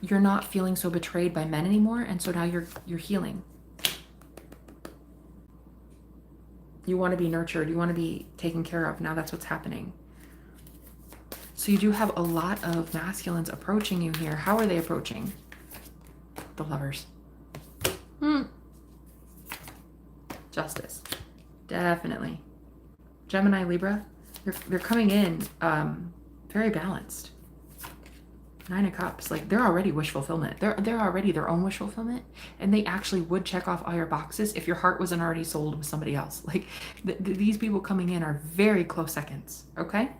You're not feeling so betrayed by men anymore, and so now you're healing. You want to be nurtured. You want to be taken care of. Now that's what's happening. So you do have a lot of masculines approaching you here. How are they approaching? The Lovers. Justice. Definitely. Gemini, Libra. They're coming in very balanced. Nine of Cups, like they're already wish fulfillment. They're already their own wish fulfillment, and they actually would check off all your boxes if your heart wasn't already sold with somebody else. Like these people coming in are very close seconds. Okay,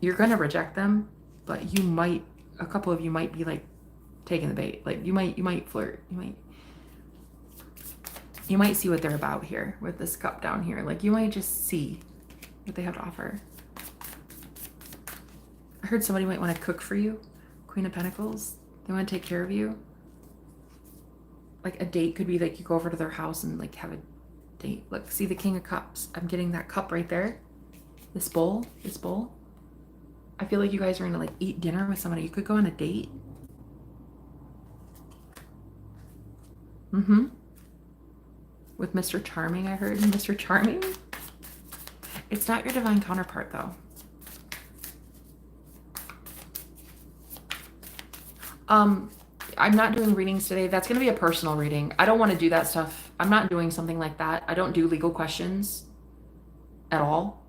you're gonna reject them, but you might a couple of you might be like taking the bait. Like you might flirt. You might see what they're about here with this cup down here. Like you might just see what they have to offer. I heard somebody might want to cook for you. Queen of Pentacles. They want to take care of you. Like a date could be like you go over to their house and like have a date. Look, see the King of Cups. I'm getting that cup right there. This bowl. I feel like you guys are gonna like eat dinner with somebody. You could go on a date. With Mr. Charming, I heard. Mr. Charming? It's not your divine counterpart though. I'm not doing readings today. That's going to be a personal reading. I don't want to do that stuff. I'm not doing something like that. I don't do legal questions at all.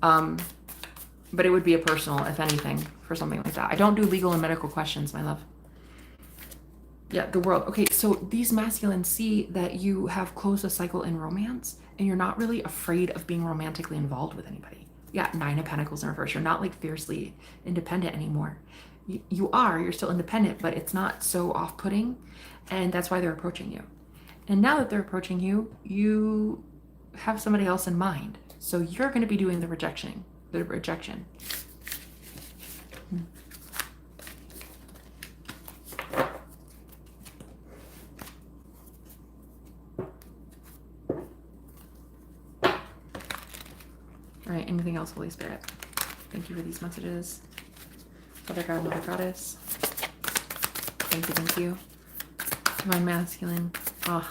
But it would be a personal, if anything, for something like that. I don't do legal and medical questions, my love. Yeah, the world. Okay, so these masculines see that you have closed a cycle in romance and you're not really afraid of being romantically involved with anybody. Yeah, 9 of Pentacles in reverse. You're not like fiercely independent anymore. You're still independent, but it's not so off-putting, and that's why they're approaching you. And now that they're approaching you, you have somebody else in mind. So you're going to be doing the rejection. All right, anything else, Holy Spirit? Thank you for these messages. Father God, Mother Goddess. Thank you. Divine Masculine. Oh,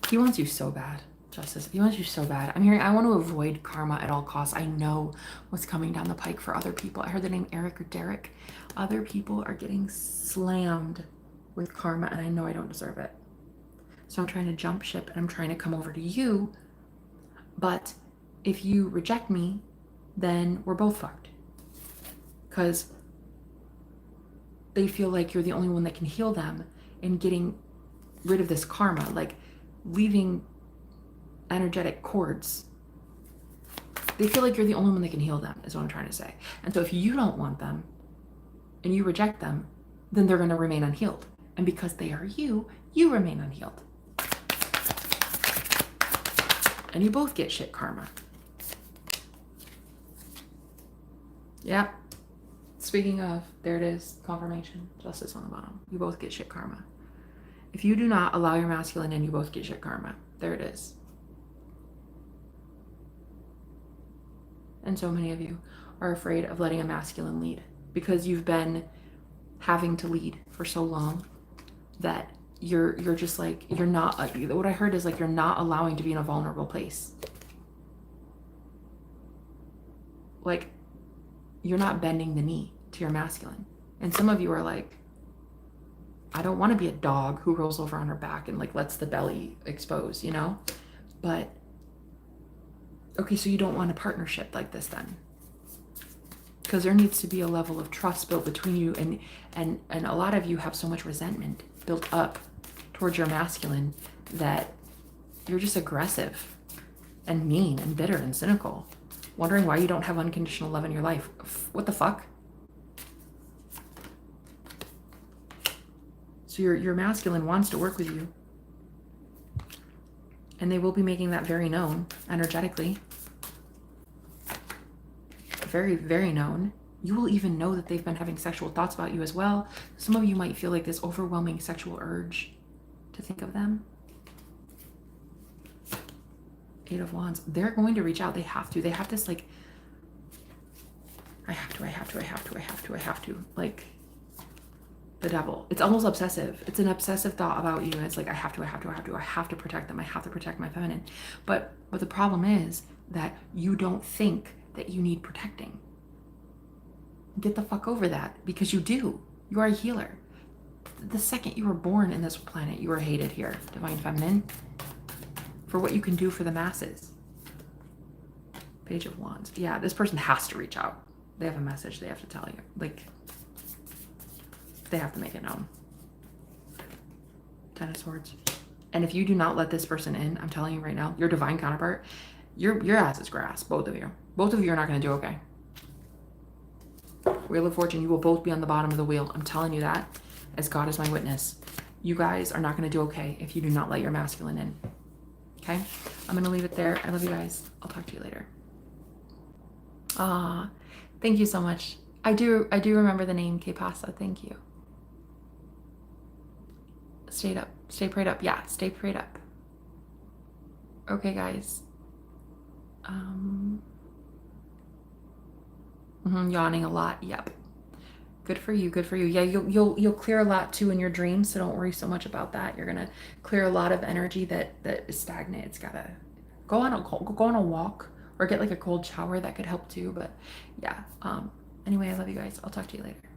he wants you so bad. Justice. He wants you so bad. I'm hearing, I want to avoid karma at all costs. I know what's coming down the pike for other people. I heard the name Eric or Derek. Other people are getting slammed with karma, and I know I don't deserve it. So I'm trying to jump ship, and I'm trying to come over to you. But if you reject me, then we're both fucked. Because they feel like you're the only one that can heal them, and getting rid of this karma, like leaving energetic cords. They feel like you're the only one that can heal them, is what I'm trying to say. And so if you don't want them and you reject them, then they're going to remain unhealed. And because they are you, you remain unhealed. And you both get shit karma. Yep. Speaking of, there it is, confirmation, justice on the bottom. You both get shit karma. If you do not allow your masculine in, you both get shit karma. There it is. And so many of you are afraid of letting a masculine lead because you've been having to lead for so long that you're just like, you're not, what I heard is like, you're not allowing to be in a vulnerable place. Like, you're not bending the knee to your masculine. And some of you are like, I don't want to be a dog who rolls over on her back and like lets the belly expose, you know? But okay, so you don't want a partnership like this then. Because there needs to be a level of trust built between you, and a lot of you have so much resentment built up towards your masculine that you're just aggressive and mean and bitter and cynical, wondering why you don't have unconditional love in your life. What the fuck? So your masculine wants to work with you, and they will be making that very known energetically. Very, very known. You will even know that they've been having sexual thoughts about you as well. Some of you might feel like this overwhelming sexual urge to think of them. 8 of Wands. They're going to reach out. They have to. They have this like, I have to. Like the devil. It's almost obsessive. It's an obsessive thought about you. And it's like, I have to protect them. I have to protect my feminine. But the problem is that you don't think that you need protecting. Get the fuck over that, because you do. You are a healer. The second you were born in this planet, you were hated here, Divine Feminine, for what you can do for the masses. Page of Wands. Yeah, this person has to reach out. They have a message they have to tell you. Like, they have to make it known. 10 of Swords. And if you do not let this person in, I'm telling you right now, your divine counterpart, your ass is grass, both of you. Both of you are not going to do okay. Wheel of Fortune, you will both be on the bottom of the wheel. I'm telling you that, as God is my witness. You guys are not going to do okay if you do not let your masculine in. Okay? I'm going to leave it there. I love you guys. I'll talk to you later. Thank you so much. I do remember the name K Pasa. Thank you. Stay up. Stay prayed up. Yeah, stay prayed up. Okay, guys. Yawning a lot. Yep. Good for you. Good for you. Yeah, you'll clear a lot too in your dreams, so don't worry so much about that. You're gonna clear a lot of energy that is stagnant. It's gotta go on a walk or get like a cold shower. That could help too. But yeah. Anyway, I love you guys. I'll talk to you later.